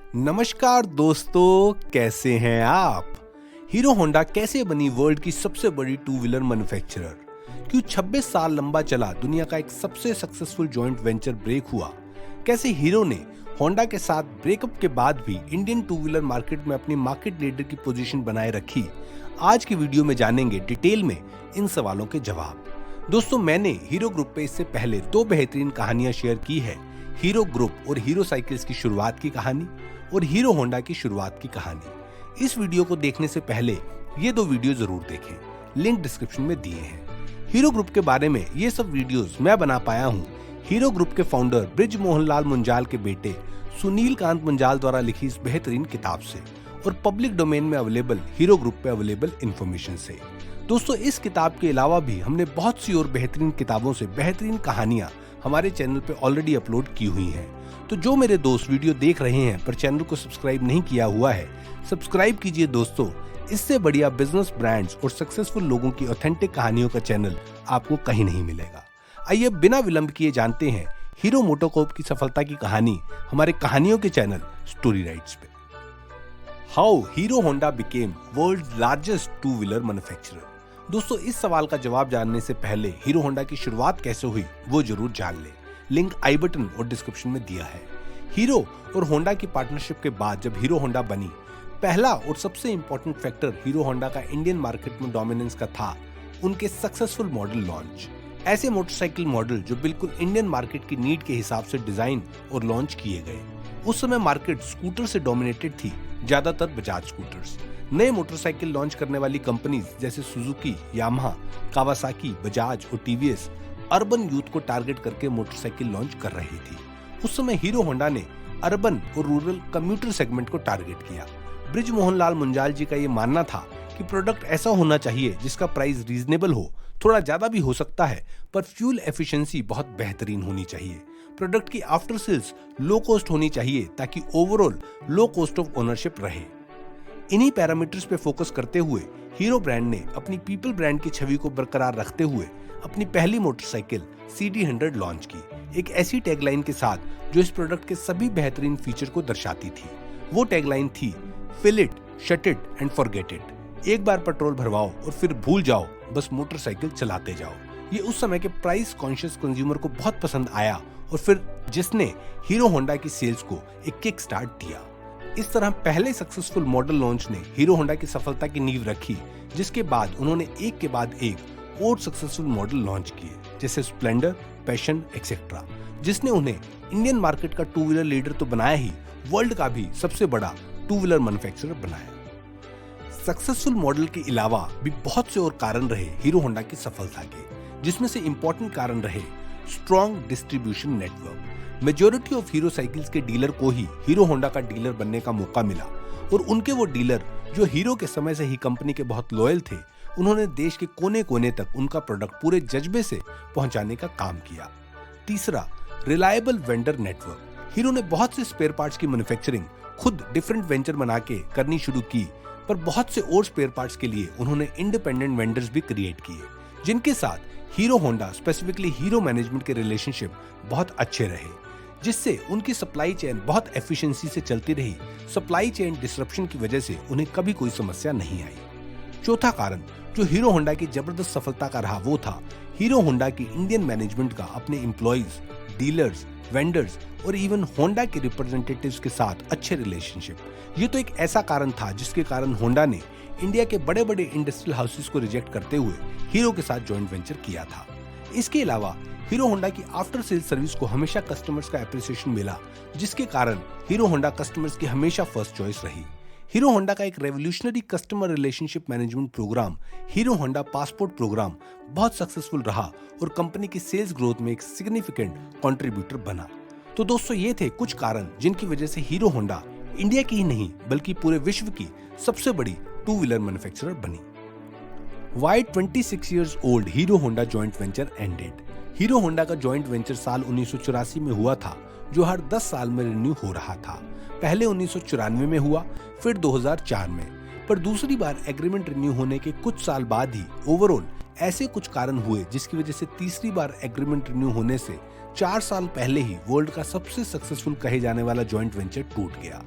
नमस्कार दोस्तों, कैसे हैं आप। हीरो होंडा कैसे बनी वर्ल्ड की सबसे बड़ी टू व्हीलर मैन्युफैक्चरर? क्यों 26 साल लंबा चला दुनिया का एक सबसे सक्सेसफुल जॉइंट वेंचर ब्रेक हुआ? कैसे हीरो ने होंडा के साथ ब्रेकअप के बाद भी इंडियन टू व्हीलर मार्केट में अपनी मार्केट लीडर की पोजीशन बनाए रखी? आज की वीडियो में जानेंगे डिटेल में इन सवालों के जवाब। दोस्तों, मैंने हीरो ग्रुप पे इससे पहले 2 बेहतरीन कहानियां शेयर की है। हीरो ग्रुप और हीरो साइकिल्स की शुरुआत की कहानी और हीरो होंडा की शुरुआत की कहानी। इस वीडियो को देखने से पहले ये 2 वीडियो जरूर देखें, लिंक डिस्क्रिप्शन में दिए हैं। हीरो ग्रुप के बारे में ये सब वीडियोस मैं बना पाया हूँ हीरो ग्रुप के फाउंडर ब्रिज मोहनलाल मुंजाल के बेटे सुनील कांत मुंजाल द्वारा लिखी इस बेहतरीन किताब से और पब्लिक डोमेन में अवेलेबल हीरो ग्रुप पे अवेलेबल इंफॉर्मेशन से। दोस्तों, इस किताब के अलावा भी हमने बहुत सी और बेहतरीन किताबों से बेहतरीन कहानियां हमारे चैनल पे ऑलरेडी अपलोड की हुई हैं। तो जो मेरे दोस्त वीडियो देख रहे हैं पर चैनल को सब्सक्राइब नहीं किया हुआ है, सब्सक्राइब कीजिए दोस्तों। इससे बढ़िया बिजनेस ब्रांड्स और सक्सेसफुल लोगों की ऑथेंटिक कहानियों का चैनल आपको कहीं नहीं मिलेगा। आइए बिना विलंब किए जानते हैं हीरो मोटोकॉर्प की सफलता की कहानी हमारे कहानियों के चैनल स्टोरी राइट्स पे। How hero Honda became world largest two wheeler manufacturer. दोस्तों, इस सवाल का जवाब जानने से पहले हीरो होंडा की शुरुआत कैसे हुई वो जरूर जान ले। लिंक आई बटन और डिस्क्रिप्शन में दिया है। हीरो और होंडा की पार्टनरशिप के बाद जब हीरो होंडा बनी, पहला और सबसे इंपॉर्टेंट फैक्टर हीरो होंडा का इंडियन मार्केट में डोमिनेंस का था उनके सक्सेसफुल मॉडल लॉन्च। ऐसे मोटरसाइकिल मॉडल जो बिल्कुल इंडियन मार्केट की नीड के हिसाब से डिजाइन और लॉन्च किए गए। उस समय मार्केट स्कूटर से डोमिनेटेड थी, ज्यादातर बजाज स्कूटर्स। नए मोटरसाइकिल लॉन्च करने वाली कंपनीज जैसे सुजुकी, यामाहा, कावासाकी, बजाज और टीवीएस अर्बन यूथ को टारगेट करके मोटरसाइकिल लॉन्च कर रही थी। उस समय हीरो होंडा ने अर्बन और रूरल कम्यूटर सेगमेंट को टारगेट किया। ब्रिज मोहनलाल मुंजाल जी का ये मानना था कि प्रोडक्ट ऐसा होना चाहिए जिसका प्राइस रीजनेबल हो, थोड़ा ज्यादा भी हो सकता है, पर फ्यूल एफिशिएंसी बहुत बेहतरीन होनी चाहिए। प्रोडक्ट की आफ्टर सेल्स लो कॉस्ट होनी चाहिए ताकि overall low cost of ownership रहे। इन्हीं पैरामीटर्स पे फोकस करते हुए हीरो ब्रांड ने अपनी पीपल ब्रांड की छवि को बरकरार रखते हुए अपनी पहली मोटरसाइकिल CD100 लॉन्च की, एक ऐसी टैगलाइन के साथ जो इस प्रोडक्ट के सभी बेहतरीन फीचर को दर्शाती थी। वो टैगलाइन थी, fill it, shut it and forget it. एक बार पेट्रोल भरवाओ और फिर भूल जाओ, बस मोटरसाइकिल चलाते जाओ। ये उस समय के प्राइस कॉन्शियस कंज्यूमर को बहुत पसंद आया और फिर जिसने हीरो होंडा की सेल्स को एक किक स्टार्ट दिया। इस तरह पहले सक्सेसफुल मॉडल लॉन्च ने हीरो होंडा की सफलता की नींव रखी, जिसके बाद उन्होंने एक के बाद एक और सक्सेसफुल मॉडल लॉन्च किए जैसे स्प्लेंडर, पैशन एक्सेट्रा, जिसने उन्हें इंडियन मार्केट का टू व्हीलर लीडर तो बनाया ही, वर्ल्ड का भी सबसे बड़ा टू व्हीलर मैन्युफैक्चरर बनाया। सक्सेसफुल मॉडल के अलावा भी बहुत से और कारण रहे हीरो होंडा की सफलता के, जिसमें से इंपॉर्टेंट कारण रहे strong distribution network. Majority of hero cycles के डीलर को ही हीरो होंडा का डीलर बनने का मौका मिला और उनके वो डीलर जो हीरो के समय से ही कंपनी के बहुत लॉयल थे, उन्होंने देश के कोने कोने तक उनका प्रोडक्ट पूरे जज्बे से पहुंचाने का काम किया। तीसरा, रिलायबल वेंडर नेटवर्क। हीरो ने बहुत से स्पेयर पार्ट्स की मैन्युफैक्चरिंग खुद डिफरेंट वेंचर बना के करनी शुरू की, पर बहुत से और स्पेयर पार्ट्स के लिए उन्होंने इंडिपेंडेंट वेंडर्स भी क्रिएट किए, जिनके साथ hero Honda specifically hero management के रिलेशनशिप बहुत अच्छे रहे, जिससे उनकी सप्लाई चेन बहुत एफिशिएंसी से चलती रही। सप्लाई चेन डिसरप्शन की वजह से उन्हें कभी कोई समस्या नहीं आई। चौथा कारण जो हीरो होंडा की जबरदस्त सफलता का रहा वो था हीरो होंडा की इंडियन मैनेजमेंट का अपने एम्प्लॉइज, डीलर्स, वेंडर्स और इवन होंडा के रिप्रेजेंटेटिव्स के साथ अच्छे रिलेशनशिप। ये तो एक ऐसा कारण था जिसके कारण होंडा ने इंडिया के बड़े बड़े इंडस्ट्रियल हाउसेस को रिजेक्ट करते हुए हीरो के साथ जॉइंट वेंचर किया था। इसके अलावा हीरो होंडा की आफ्टर सेल सर्विस को हमेशा कस्टमर्स का एप्रिसिएशन मिला, जिसके कारण हीरो होंडा कस्टमर्स की हमेशा फर्स्ट चॉइस रही। हीरो होंडा का एक revolutionary customer relationship management program Hero Honda passport program बहुत सक्सेसफुल रहा और कंपनी की सेल्स ग्रोथ में एक सिग्निफिकेंट कंट्रीब्यूटर बना। तो दोस्तों, ये थे कुछ कारण जिनकी वजह से हीरो होंडा इंडिया की ही नहीं बल्कि पूरे विश्व की सबसे बड़ी टू व्हीलर मैन्युफैक्चरर बनी। Why 26 years old hero Honda joint venture ended. Hero Honda का जॉइंट वेंचर साल 1984 में हुआ था, जो हर 10 साल में रिन्यू हो रहा था। पहले 1994 में हुआ, फिर 2004 में, पर दूसरी बार एग्रीमेंट रिन्यू होने के कुछ साल बाद ही ओवरऑल ऐसे कुछ कारण हुए जिसकी वजह से तीसरी बार एग्रीमेंट रिन्यू होने से 4 साल पहले ही वर्ल्ड का सबसे सक्सेसफुल कहे जाने वाला जॉइंट वेंचर टूट गया।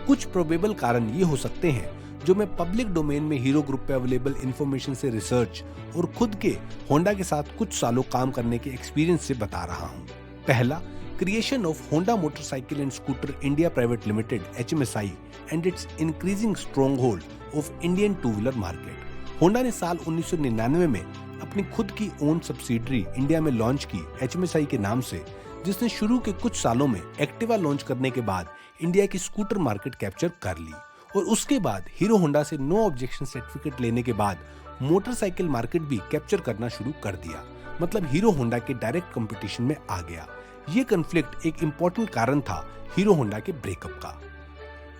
कुछ प्रोबेबल कारण ये हो सकते हैं जो मैं पब्लिक डोमेन में हीरो ग्रुप पे अवेलेबल इंफॉर्मेशन से रिसर्च और खुद के होंडा के साथ कुछ सालों काम करने के एक्सपीरियंस से बता रहा हूँ। पहला, creation of Honda motorcycle and scooter India private limited HMSI and it's increasing strong hold of Indian two wheeler market. Honda ने साल 1999 में अपनी खुद की ओन सब्सिडरी इंडिया में लॉन्च की HMSI के नाम से, जिसने शुरू के कुछ सालों में एक्टिवा लॉन्च करने के बाद इंडिया की स्कूटर मार्केट कैप्चर कर ली और उसके बाद हीरो होंडा से नो ऑब्जेक्शन सर्टिफिकेट लेने के बाद मोटरसाइकिल मार्केट भी कैप्चर करना शुरू कर दिया। मतलब हीरो होंडा के डायरेक्ट कंपटीशन में आ गया। ये कॉन्फ्लिक्ट एक इंपॉर्टेंट कारण था हीरो होंडा के ब्रेकअप का।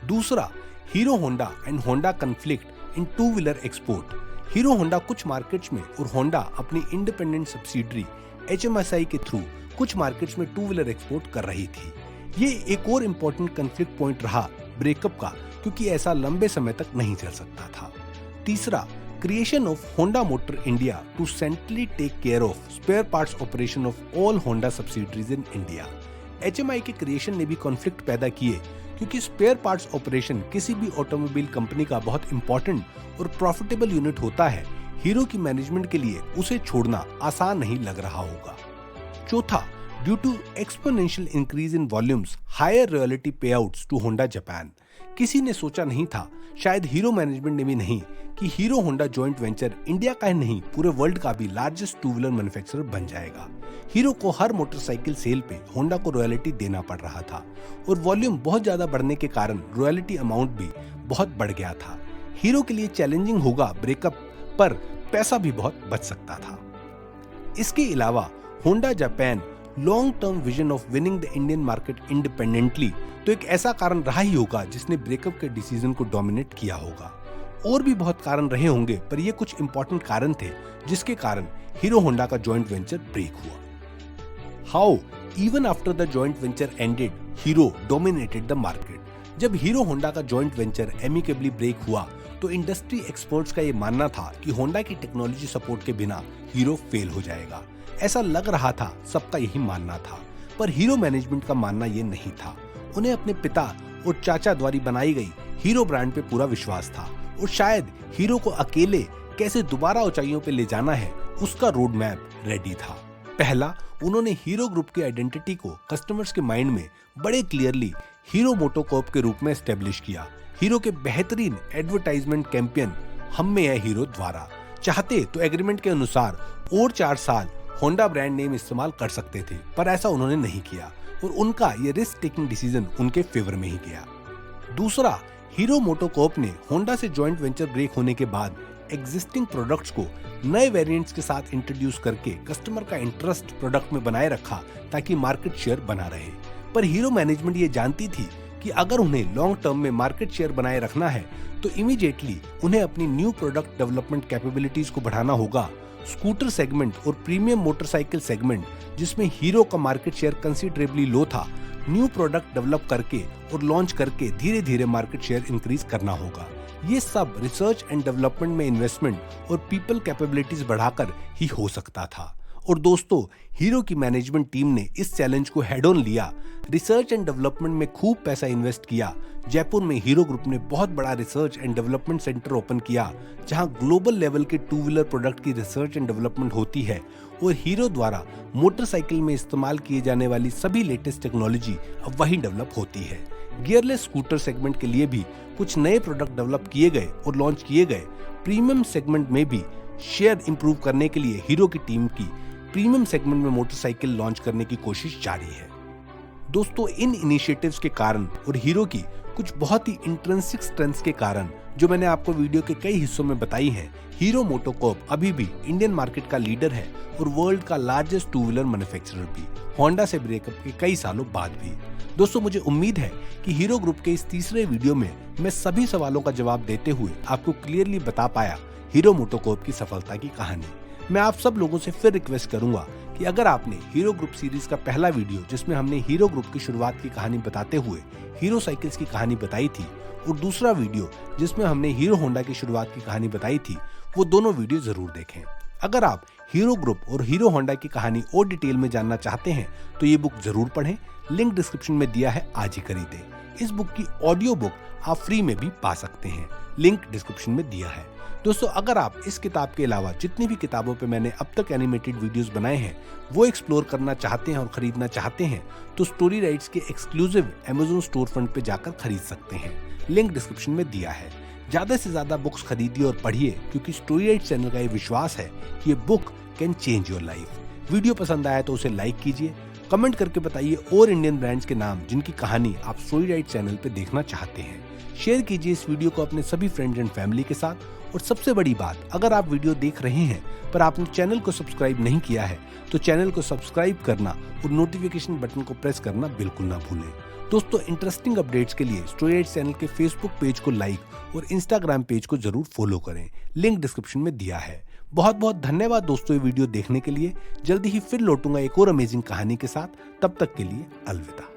दूसरा, hero Honda and Honda conflict in two wheeler export. Hero Honda कुछ मार्केट्स में और होंडा अपनी इंडिपेंडेंट सब्सिडरी HMSI के थ्रू कुछ मार्केट्स में टू व्हीलर एक्सपोर्ट कर रही थी। ये एक और इम्पोर्टेंट कॉन्फ्लिक्ट पॉइंट रहा ब्रेकअप का, क्योंकि ऐसा लंबे समय तक नहीं चल सकता था। तीसरा, creation of Honda motor India to centrally take care of spare parts operation of all Honda subsidiaries in India. HMI के क्रिएशन ने भी कॉन्फ्लिक्ट पैदा किए, क्योंकि स्पेयर पार्ट्स ऑपरेशन किसी भी ऑटोमोबाइल कंपनी का बहुत इंपॉर्टेंट और प्रॉफिटेबल यूनिट होता है। हीरो की मैनेजमेंट के लिए उसे छोड़ना आसान नहीं लग रहा होगा। चौथा, due to exponential increase in volumes, higher royalty payouts to Honda Japan. किसी ने सोचा नहीं था, शायद हीरो मैनेजमेंट ने भी नहीं, कि hero Honda joint venture India का ही नहीं पूरे वर्ल्ड का भी लार्जेस्ट टू व्हीलर मैन्युफैक्चरर बन जाएगा। हीरो को हर मोटरसाइकिल सेल पे होंडा को रॉयल्टी देना पड़ रहा था और वॉल्यूम बहुत ज्यादा बढ़ने के कारण रॉयल्टी अमाउंट भी बहुत बढ़ गया था। हीरो के लिए चैलेंजिंग होगा ब्रेकअप, पर पैसा भी बहुत बच सकता था। इसके अलावा Honda Japan long term vision of winning the Indian market independently तो एक ऐसा कारण रहा ही होगा जिसने ब्रेकअप के डिसीजन को डोमिनेट किया होगा। और भी बहुत कारण रहे होंगे, पर ये कुछ इंपॉर्टेंट कारण थे जिसके कारण हीरो होंडा का जॉइंट वेंचर ब्रेक हुआ। How even after the joint venture ended, hero dominated the market. जब हीरो होंडा का जॉइंट वेंचर एमिकेबली ब्रेक हुआ तो इंडस्ट्री एक्सपर्ट्स का ये मानना था कि होंडा की टेक्नोलॉजी सपोर्ट के बिना हीरो फेल हो जाएगा। ऐसा लग रहा था, सबका यही मानना था, पर हीरो मैनेजमेंट का मानना ये नहीं था। उन्हें अपने पिता और चाचा द्वारा बनाई गई हीरो ब्रांड पे पूरा विश्वास था और शायद हीरो को अकेले कैसे दोबारा ऊंचाइयों पे ले जाना है उसका रोड मैप रेडी था। पहला, उन्होंने हीरो ग्रुप की आइडेंटिटी को कस्टमर्स के माइंड में बड़े क्लियरली हीरो मोटोकॉर्प के रूप में एस्टेब्लिश किया। हीरो के बेहतरीन एडवर्टाइजमेंट कैंपेन हम में है हीरो द्वारा। चाहते तो एग्रीमेंट के अनुसार और 4 साल होंडा ब्रांड नेम इस्तेमाल कर सकते थे, पर ऐसा उन्होंने नहीं किया और उनका ये रिस्क टेकिंग डिसीजन उनके फेवर में ही गया। दूसरा, हीरो मोटोकॉर्प ने होंडा से जॉइंट वेंचर ब्रेक होने के बाद एग्जिस्टिंग प्रोडक्ट्स को नए वेरिएंट्स के साथ इंट्रोड्यूस करके कस्टमर का इंटरेस्ट प्रोडक्ट में बनाए रखा ताकि मार्केट शेयर बना रहे। पर हीरो मैनेजमेंट ये जानती थी कि अगर उन्हें लॉन्ग टर्म में मार्केट शेयर बनाए रखना है तो इमीडिएटली उन्हें अपनी न्यू प्रोडक्ट डेवलपमेंट कैपेबिलिटीज को बढ़ाना होगा। स्कूटर सेगमेंट और प्रीमियम मोटरसाइकिल सेगमेंट, जिसमें हीरो का मार्केट शेयर कंसिडरेबली लो था, न्यू प्रोडक्ट डेवलप करके और लॉन्च करके धीरे धीरे मार्केट शेयर इंक्रीज करना होगा। ये सब रिसर्च एंड डेवलपमेंट में इन्वेस्टमेंट और पीपल कैपेबिलिटीज बढ़ाकर ही हो सकता था। और दोस्तों, हीरो की मैनेजमेंट टीम ने इस चैलेंज को हेड ऑन लिया। रिसर्च एंड डेवलपमेंट में खूब पैसा इन्वेस्ट किया। जयपुर में हीरो ग्रुप ने बहुत बड़ा research and development centre open किया, जहां ग्लोबल लेवल के टू व्हीलर प्रोडक्ट की रिसर्च एंड डेवलपमेंट होती है और हीरो द्वारा मोटरसाइकिल में इस्तेमाल किए जाने वाली सभी लेटेस्ट टेक्नोलॉजी अब वहीं डेवलप होती है। गियरलेस स्कूटर सेगमेंट के लिए भी कुछ नए प्रोडक्ट डेवलप किए गए और लॉन्च किए गए। प्रीमियम सेगमेंट में भी शेयर इंप्रूव करने के लिए हीरो की टीम की प्रीमियम सेगमेंट में मोटरसाइकिल लॉन्च करने की कोशिश जारी है। दोस्तों, इन इनिशिएटिव्स के कारण और हीरो की कुछ बहुत ही इंट्रिंसिक स्ट्रेंथ्स के कारण जो मैंने आपको वीडियो के कई हिस्सों में बताई हैं, हीरो मोटोकॉर्प अभी भी इंडियन मार्केट का लीडर है और वर्ल्ड का लार्जेस्ट टू व्हीलर मैन्युफैक्चरर भी, होंडा से ब्रेकअप के कई सालों बाद भी। दोस्तों, मुझे उम्मीद है कि हीरो ग्रुप के इस तीसरे वीडियो में मैं सभी सवालों का जवाब देते हुए आपको क्लियरली बता पाया हीरो मोटोकॉर्प की सफलता की कहानी। मैं आप सब लोगों से फिर रिक्वेस्ट करूंगा कि अगर आपने हीरो ग्रुप सीरीज का पहला वीडियो, जिसमें हमने हीरो ग्रुप की शुरुआत की कहानी बताते हुए हीरो साइकिल्स की कहानी बताई थी, और दूसरा वीडियो जिसमें हमने हीरो होंडा की शुरुआत की कहानी बताई थी, वो दोनों वीडियो जरूर देखें। अगर आप हीरो ग्रुप और हीरो होंडा की कहानी और डिटेल में जानना चाहते हैं तो ये बुक जरूर पढ़ें। लिंक डिस्क्रिप्शन में दिया है, आज ही खरीदें। इस बुक की ऑडियो बुक आप फ्री में भी पा सकते हैं, लिंक डिस्क्रिप्शन में दिया है। दोस्तों, अगर आप इस किताब के अलावा जितनी भी किताबों पे मैंने अब तक एनिमेटेड वीडियोस बनाए हैं वो एक्सप्लोर करना चाहते हैं और खरीदना चाहते हैं तो स्टोरी राइट्स के एक्सक्लूसिव Amazon स्टोर फ्रंट पे जाकर खरीद सकते हैं, लिंक डिस्क्रिप्शन में दिया है। ज्यादा से ज्यादा बुक्स खरीदिए और पढ़िए, क्योंकि स्टोरी राइट्स चैनल का ये विश्वास है कि ये book can change your life. Video पसंद आया तो उसे लाइक कीजिए, कमेंट करके बताइए और इंडियन ब्रांड्स के नाम जिनकी कहानी आप स्टोरी राइट्स चैनल पे देखना चाहते हैं। शेयर कीजिए इस वीडियो को अपने सभी फ्रेंड्स एंड फैमिली के साथ। और सबसे बड़ी बात, अगर आप वीडियो देख रहे हैं पर आपने चैनल को सब्सक्राइब नहीं किया है तो चैनल को सब्सक्राइब करना और नोटिफिकेशन बटन को प्रेस करना बिल्कुल ना भूलें। दोस्तों, इंटरेस्टिंग अपडेट्स के लिए स्टोरी राइट्स चैनल के फेसबुक पेज को लाइक और इंस्टाग्राम पेज को जरूर फॉलो करें, लिंक डिस्क्रिप्शन में दिया है। बहुत बहुत धन्यवाद दोस्तों ये वीडियो देखने के लिए। जल्दी ही फिर लौटूंगा एक और अमेजिंग कहानी के साथ, तब तक के लिए अलविदा।